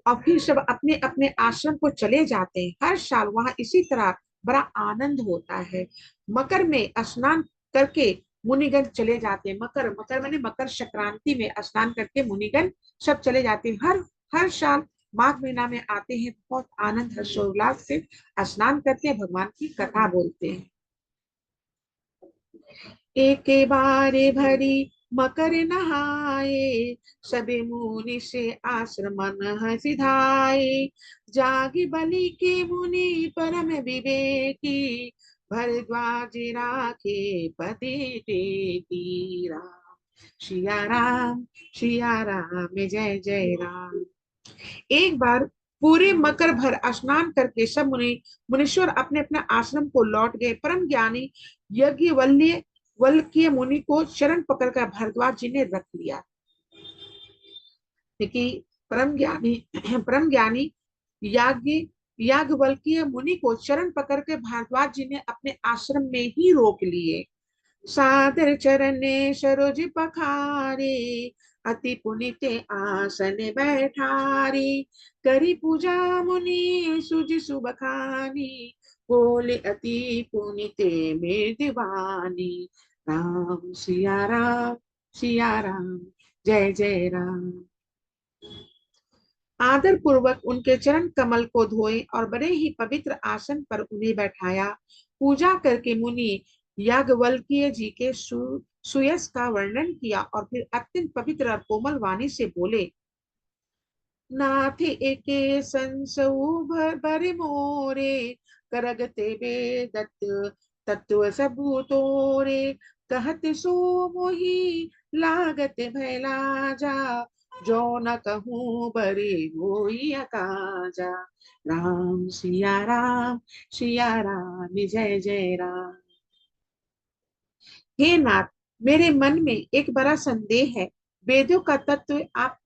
और फिर सब अपने अपने आश्रम को चले जाते हैं। हर साल वहां इसी तरह बड़ा आनंद होता है। मकर में स्नान करके मुनिगण चले जाते हैं। मकर मकर माने मकर संक्रांति में स्नान करके मुनिगण सब चले जाते हैं। हर हर साल माघ महीना में आते हैं, बहुत आनंद हर्षोल्लास से स्नान करते हैं, भगवान की कथा बोलते हैं। एक बारे भरी मकर नहाए, सबे मुनि से आश्रमन सिधाए। जागी बलि के मुनि परम विवेकी, भरद्वाज राखे पति टेकी। राम सिया राम जय जय राम। एक बार पूरे मकर भर स्नान करके सब मुनीश्वर अपने अपने आश्रम को लौट गए। परम ज्ञानी यज्ञ वल्क्य मुनि को शरण पकड़कर भरद्वाज जी ने रख लिया। क्योंकि परम ज्ञानी याज्ञ याज्ञवल्क्य मुनि को शरण पकड़ के भारद्वाज जी ने अपने आश्रम में ही रोक लिए। सादर चरणे सरोज पखारे, अति पुनित आसन बैठारी। करी पूजा मुनि सुज सुबखानी, बोले अति पुनित मृदवानी। राम सिया राम जय जय राम। आदर पूर्वक उनके चरण कमल को धोए और बड़े ही पवित्र आसन पर उन्हें बैठाया। पूजा करके मुनि याज्ञवल्क्य जी के सुयश का वर्णन किया और फिर अत्यंत पवित्र और कोमल वाणी से बोले, नाथ एके संसऊ भर मोरे, करगते वेदत तत्व सबू तोरे। कहत सो मोहि लागत भैला जा, जो न कहूँ बरे होई अकाजा। राम सिया राम जय जय राम। हे नाथ, मेरे मन में एक बड़ा संदेह है। वेदों का तत्व आप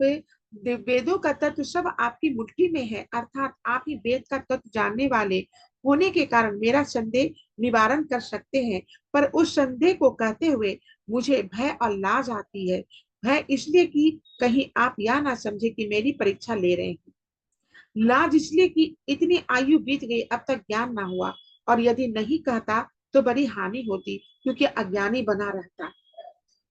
वेदों का तत्व सब आपकी मुट्ठी में है, अर्थात आप ही वेद का तत्व जानने वाले होने के कारण मेरा संदेह निवारण कर सकते हैं। पर उस संदेह को कहते हुए मुझे भय और लाज आती है। भय इसलिए कि कहीं आप यह ना समझे कि मेरी परीक्षा ले रहे हैं। लाज इसलिए कि इतनी आयु बीत गई, अब तक ज्ञान ना हुआ, और यदि नहीं कहता तो बड़ी हानि होती, क्योंकि अज्ञानी बना रहता।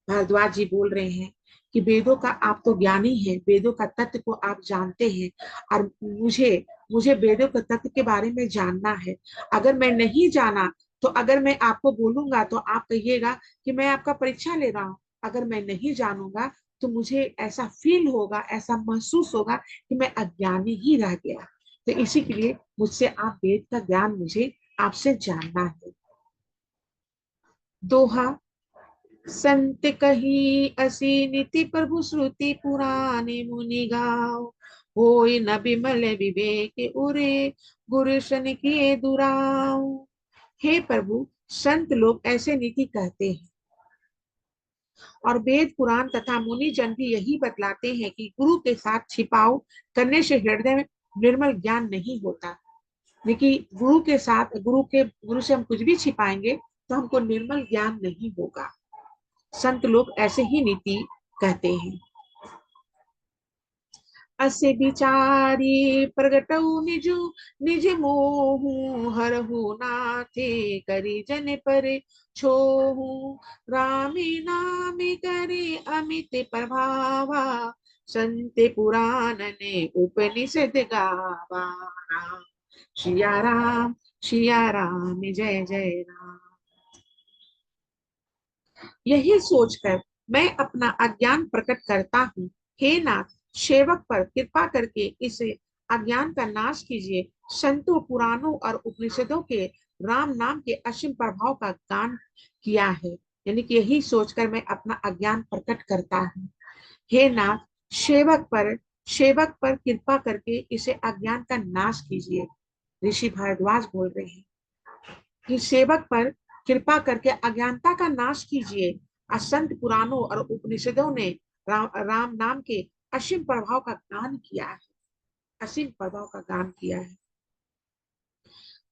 भारद्वाज जी बोल रहे हैं कि वेदों का आप तो ज्ञानी हैं, वेदों का तत्व को आप जानते हैं, और मुझे मुझे वेदों के तत्व के बारे में जानना है। अगर मैं नहीं जाना तो अगर मैं आपको बोलूंगा तो आप कहिएगा कि मैं आपका परीक्षा ले रहा हूँ। अगर मैं नहीं जानूंगा तो मुझे ऐसा फील होगा, ऐसा महसूस होगा कि मैं अज्ञानी ही रह गया। तो इसी के लिए मुझसे आप वेद का ज्ञान मुझे आपसे जानना है। दोहा। संत कही असी नीति प्रभु श्रुति पुराने मुनि गाओ, होय न बिमल विवेक उरे, गुरु शन किए दुराओ। हे प्रभु, संत लोग ऐसे नीति कहते हैं, और वेद पुराण तथा मुनि जन भी यही बतलाते हैं कि गुरु के साथ छिपाव करने से हृदय में निर्मल ज्ञान नहीं होता। लेकिन गुरु से हम कुछ भी छिपाएंगे तो हमको निर्मल ज्ञान नहीं होगा। संत लोग ऐसे ही नीति कहते हैं। असे बिचारी प्रगटऊ निजु निज मोहु, हरहु नाथे करी जन पर छोहु, रामी नामी करे अमित प्रभावा, संत पुराण ने उपनिषद गावा। राम सिया राम जय जय राम। यही सोचकर मैं अपना अज्ञान प्रकट करता हूँ। हे नाथ, सेवक पर कृपा करके इस अज्ञान का नाश कीजिए। संतों, पुराणों और उपनिषदों के राम नाम के असीम प्रभाव का गान किया है। यानी कि यही सोचकर मैं अपना अज्ञान प्रकट करता हूँ। हे नाथ, सेवक पर कृपा करके इसे अज्ञान का नाश कीजिए। ऋषि भारद्वाज बोल रहे हैं कि सेवक पर कृपा करके अज्ञानता का नाश कीजिए। असंत पुराणों और उपनिषदों ने राम नाम के असीम प्रभाव का गान किया है, असीम प्रभाव का गान किया है।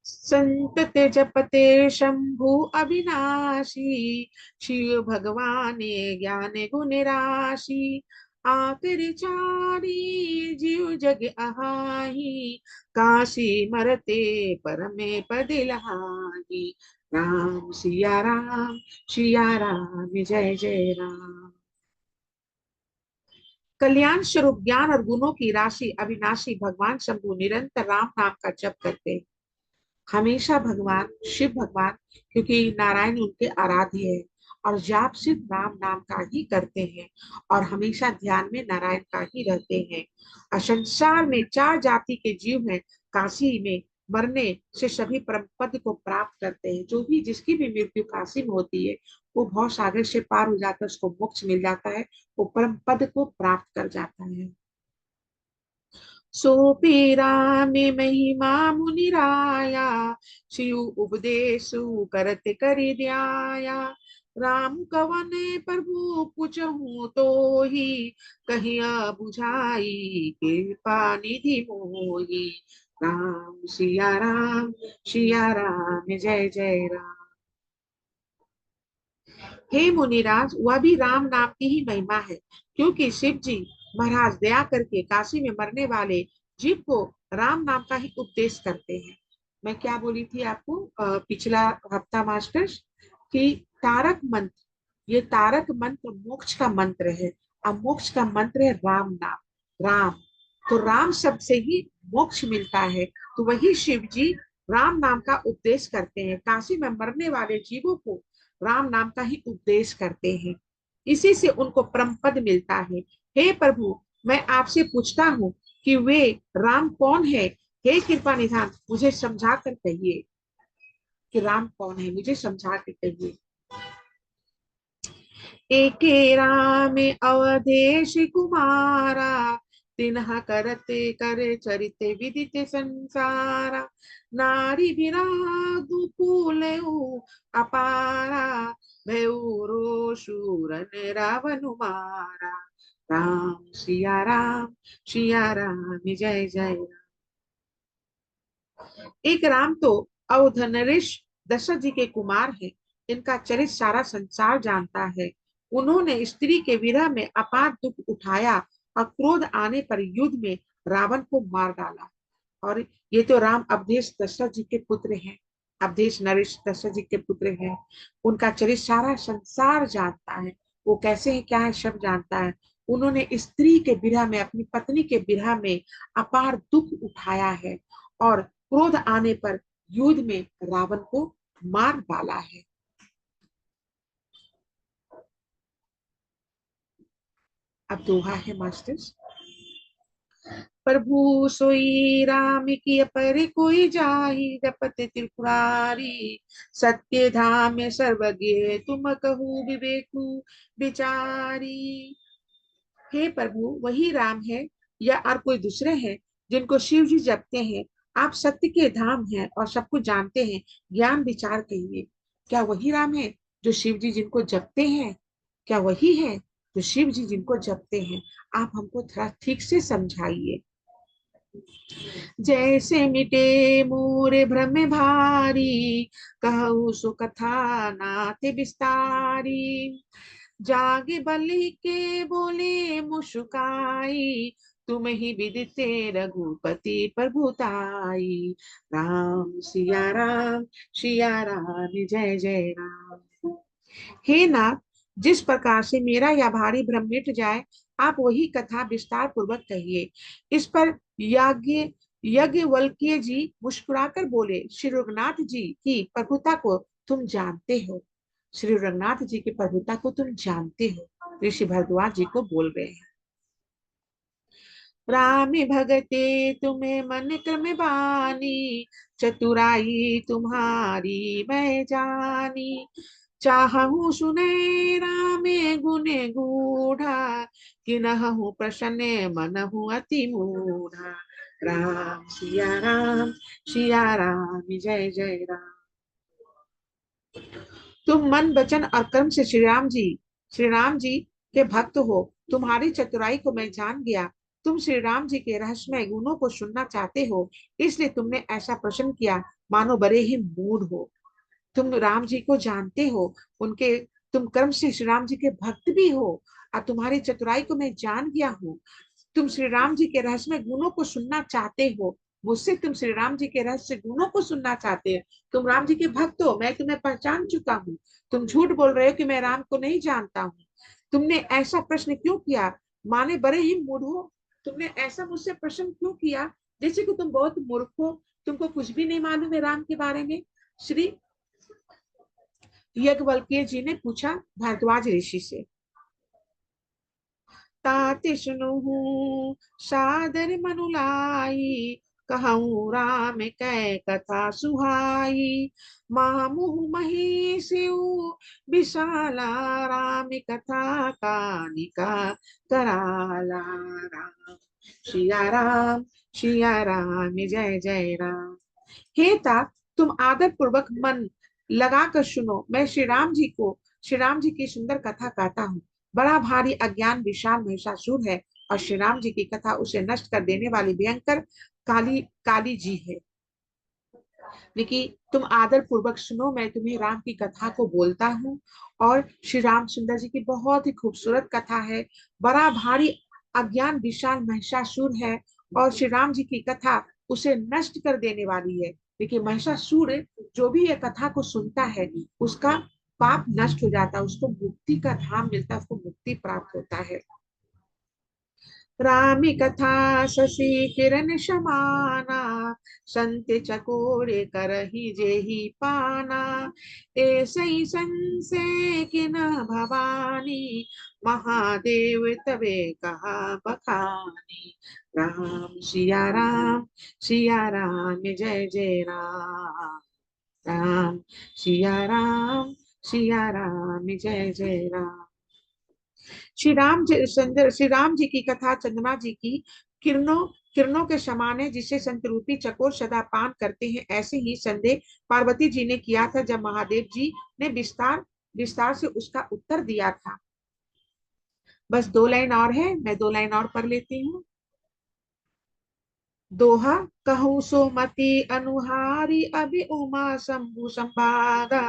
संतते जपते शंभु अविनाशी, शिव भगवान ज्ञान गुण राशि, आकर चारी जीव जग अहाही, काशी मरते परमे पद लहाही। राम सिया राम जय जय राम। कल्याण स्वरूप ज्ञान और गुणों की राशि अविनाशी भगवान शंभु निरंतर राम नाम का जप करते हैं। हमेशा भगवान शिव भगवान, क्योंकि नारायण उनके आराध्य है, और जाप सिर्फ राम नाम का ही करते हैं, और हमेशा ध्यान में नारायण का ही रहते हैं। और संसार में चार जाति के जीव हैं। काशी में मरने से सभी परम पद को प्राप्त करते हैं। जो भी जिसकी भी मृत्यु काशी में होती है, वो भव सागर से पार हो जाकर उसको मोक्ष मिल जाता है, वो परम पद को प्राप्त कर जाता है। सोपीरा में महिमा मुनिराया, शिव उपदेशु करत करि ध्याया। राम कवन प्रभु पूछहु तो ही, कहिया बुझाई कृपा निधि मोही। सिया राम जय जय राम। हे मुनिराज, वह भी राम नाम की ही महिमा है, क्योंकि शिव जी महाराज दया करके काशी में मरने वाले जीव को राम नाम का ही उपदेश करते हैं। मैं क्या बोली थी आपको पिछला हफ्ता मास्टर्स, कि तारक मंत्र, ये तारक मंत्र मोक्ष का मंत्र है, और मोक्ष का मंत्र है राम नाम। राम, तो राम शब्द से ही मोक्ष मिलता है। तो वही शिव जी राम नाम का उपदेश करते हैं, काशी में मरने वाले जीवों को राम नाम का ही उपदेश करते हैं। इसी से उनको परम पद मिलता है। हे प्रभु, मैं आपसे पूछता हूँ कि वे राम कौन है। हे कृपा निधान, मुझे समझा कर कहिए कि राम कौन है, मुझे समझा कर कहिए। एके राम अवधेश कुमारा, तिन्ह करते करे चरित विदित संसारा। नारी विराग कुल अपारा, भयउ रोषुरन रावण मारा। राम सिया राम जय जय राम। एक राम तो अवध नरेश दशरथ जी के कुमार हैं। इनका चरित्र सारा संसार जानता है। उन्होंने स्त्री के विरह में अपार दुख उठाया और क्रोध आने पर युद्ध में रावण को मार डाला। और ये तो राम अवधेश दशरथ जी के पुत्र हैं। अवधेश नरेश दशरथ जी के पुत्र हैं। उनका चरित्र सारा संसार जानता है। वो कैसे है क्या है सब जानता है। उन्होंने स्त्री के विरह में अपनी पत्नी के विरह में अपार दुख उठाया है और क्रोध आने पर युद्ध में रावण को मार डाला है। अब दोहा है मास्टर्स। प्रभु सोई राम की पर कोई जाहि जपत त्रिपुरारी सत्य धाम सर्वज्ञ तुम कहू विवेकु विचारी। हे प्रभु वही राम है या और कोई दूसरे हैं जिनको शिव जी जपते हैं। आप सत्य के धाम हैं और सब कुछ जानते हैं। ज्ञान विचार कहिए। क्या वही राम है जो शिव जी जिनको जपते हैं? क्या वही है जो शिव जी जिनको जपते हैं? आप हमको थोड़ा ठीक से समझाइए। जैसे मिटे मोरे भ्रम भारी कहू सो कथा नाते विस्तारी जागे बलि के बोले मुस्काई तुम ही विदिते रघुपति प्रभुताई राम सिया राम जय जय राम। हे नाथ जिस प्रकार से मेरा यह भारी भ्रम मिट जाए आप वही कथा विस्तार पूर्वक कहिए। इस पर याज्ञ यज्ञवल्क्य जी मुस्कुराकर बोले श्री रघुनाथ जी की प्रभुता को तुम जानते हो। श्री रघुनाथ जी की प्रभुता को तुम जानते हो। ऋषि भरद्वाज जी को बोल रहे हैं। राम भगते तुम्हें मन क्रम बानी चतुराई तुम्हारी मैं जानी चाहूं सुने राम गुण गूढ़ा किन्हु प्रसन्न मनहु अति मूढ़ा राम सिया राम जय जय राम। तुम मन वचन और कर्म से श्री राम जी के भक्त हो। तुम्हारी चतुराई को मैं जान गया। तुम श्री राम जी के रहस्यमय गुणों को सुनना चाहते हो इसलिए तुमने ऐसा प्रश्न किया मानो बड़े ही मूढ़ हो। तुम राम जी को जानते हो उनके तुम कर्म से श्री राम जी के भक्त भी हो और तुम्हारी चतुराई को मैं जान गया हूँ। तुम श्री राम जी के रहस्यमय गुणों को सुनना चाहते हो। मुझसे तुम श्री राम जी के रहस्य गुणों को सुनना चाहते हो। तुम राम जी के भक्त हो मैं तुम्हें पहचान चुका हूँ। तुम झूठ बोल रहे हो कि मैं राम को नहीं जानता हूँ। तुमने ऐसा प्रश्न क्यों किया माने बड़े ही मूढ़ हो। तुमने ऐसा मुझसे प्रश्न क्यों किया जैसे कि तुम बहुत मूर्ख हो। तुमको कुछ भी नहीं मालूम है राम के बारे में। श्री यज्ञवल्क्य जी ने पूछा भारद्वाज ऋषि से। ताति सुनहु सादर मनुलाई कहूँ राम कै कथा सुहाई मामुह महेशिव विशाला राम कथा कानिका कराला राम सिया राम जय जय राम। हे तात तुम आदर पूर्वक मन लगाकर सुनो। मैं श्री राम जी की सुंदर कथा कहता हूँ। बड़ा भारी अज्ञान विशाल महिषासुर है और श्री राम जी की कथा उसे नष्ट कर देने वाली भयंकर काली काली जी है। लेकिन तुम आदर पूर्वक सुनो मैं तुम्हें राम की कथा को बोलता हूँ। और श्री राम सुंदर जी की बहुत ही खूबसूरत कथा है। बड़ा भारी अज्ञान विशाल महिषासुर है और श्री राम जी की कथा उसे नष्ट कर देने वाली है। देखिए महिषासुर जो भी ये कथा को सुनता है उसका पाप नष्ट हो जाता है। उसको मुक्ति का धाम मिलता है। उसको मुक्ति प्राप्त होता है। रामी कथा शशि किरण समाना संत चकोरे करही जेहि पाना ऐसई संशय कि न भवानी महादेव तबे कहा बखानी सिया राम जय जय राम राम सिया राम जय जय राम। श्री राम जी की कथा चंद्रमा जी की किरणों किरणों के समान है जिसे संत रूपी चकोर सदा पान करते हैं। ऐसे ही संदेह पार्वती जी ने किया था जब महादेव जी ने विस्तार विस्तार से उसका उत्तर दिया था। बस 2 लाइन और है, मैं 2 लाइन और पढ़ लेती हूँ। दोहा, कहूँ सुमति अनुहारी अभी उमा शंभु संवादा,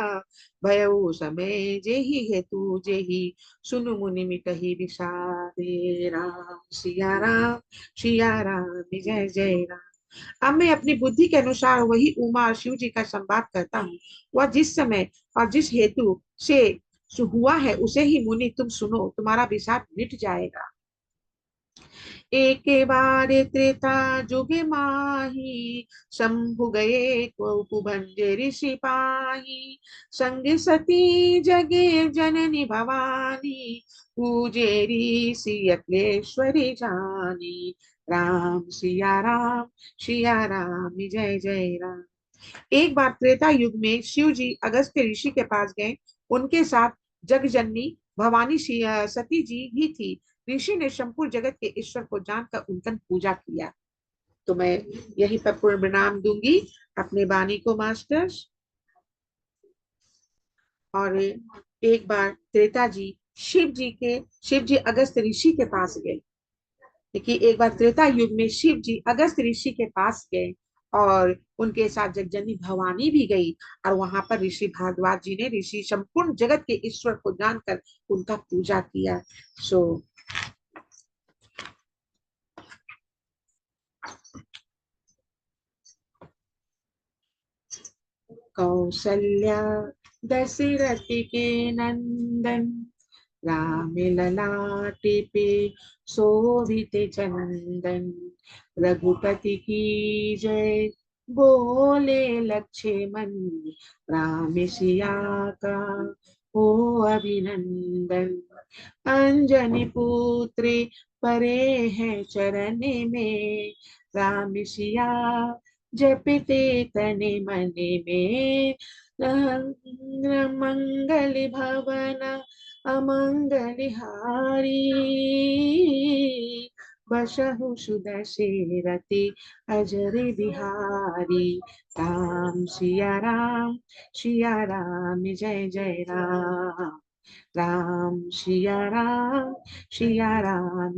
भयउ समय जेहि हेतु जेहि सुनु मुनि मिटहि विषादे। राम सिया राम जय जय राम। अब मैं अपनी बुद्धि के अनुसार वही उमा और शिव जी का संवाद करता हूँ। वह जिस समय और जिस हेतु से हुआ है उसे ही मुनि तुम सुनो, तुम्हारा विषाद मिट जाएगा। एक बार त्रेता जुग माही, शंभु गए को कुभंजे ऋषि पाही। संग सती जगे जननी भवानी, पूजे ऋषि अखिलेश्वरी जानी। राम सिया राम जय जय राम। एक बार त्रेता युग में शिव जी अगस्त्य ऋषि के पास गए। उनके साथ जगजननी भवानी सती जी भी थी। ऋषि ने संपूर्ण जगत के ईश्वर को जानकर उनका पूजा किया। तो मैं यहीं पर पूर्ण प्रणाम दूंगी अपने वाणी को मास्टर्स। और एक बार त्रेता जी शिव जी अगस्त ऋषि के पास गए। देखिए, एक बार त्रेता युग में शिव जी अगस्त ऋषि के पास गए और उनके साथ जगजननी भवानी भी गई। और वहां पर ऋषि भारद्वाज जी ने ऋषि संपूर्ण जगत के ईश्वर को जानकर उनका पूजा किया। सो कौसल्या दशरथ के नंदन, राम ललाटे पे शोभित चंदन। रघुपति की जय बोले लक्ष्मण, राम सिया का हो अभिनंदन। अंजनी पुत्र परे हैं चरण में, राम सिया जपते तने मने में। मंगल भवन अमंगल हारी, बसहु सुदशरथि अजर बिहारी। सिया राम जय जय राम। सिया राम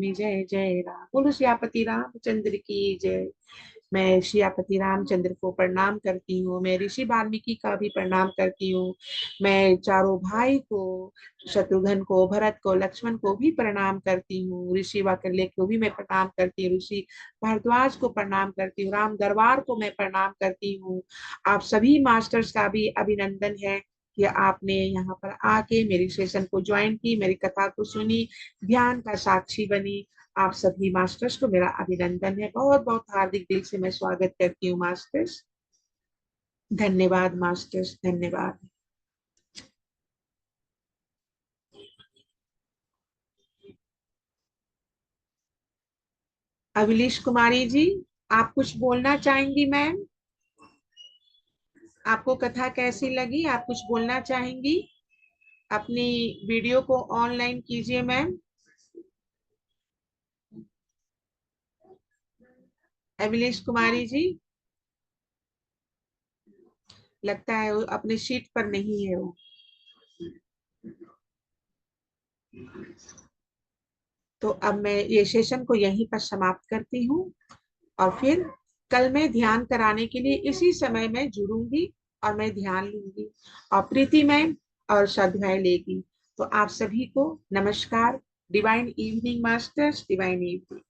जय जय राम। बोलो सियापति रामचंद्र की जय। मैं सियापति रामचंद्र को प्रणाम करती हूँ। मैं ऋषि वाल्मीकि का भी प्रणाम करती हूँ। मैं चारों भाई को, शत्रुघ्न को, भरत को, लक्ष्मण को भी प्रणाम करती हूँ। ऋषि वाकल्य को भी मैं प्रणाम करती हूँ। ऋषि भारद्वाज को प्रणाम करती हूँ। राम दरबार को मैं प्रणाम करती हूँ। आप सभी मास्टर्स का भी अभिनंदन है कि आपने यहाँ पर आके मेरी सेशन को ज्वाइन की, मेरी कथा को सुनी, ध्यान का साक्षी बनी। आप सभी मास्टर्स को मेरा अभिनंदन है। बहुत बहुत हार्दिक दिल से मैं स्वागत करती हूँ मास्टर्स। धन्यवाद मास्टर्स, धन्यवाद। अभिलीष कुमारी जी, आप कुछ बोलना चाहेंगी मैम? आपको कथा कैसी लगी? आप कुछ बोलना चाहेंगी? अपनी वीडियो को ऑनलाइन कीजिए मैम। अभिलीष कुमारी जी, लगता है वो अपने सीट पर नहीं है वो। तो अब मैं ये सेशन को यहीं पर समाप्त करती हूँ और फिर कल मैं ध्यान कराने के लिए इसी समय में जुड़ूंगी और मैं ध्यान लूंगी और प्रीति मैम और स्वाध्याय लेगी। तो आप सभी को नमस्कार। Divine evening masters, divine evening.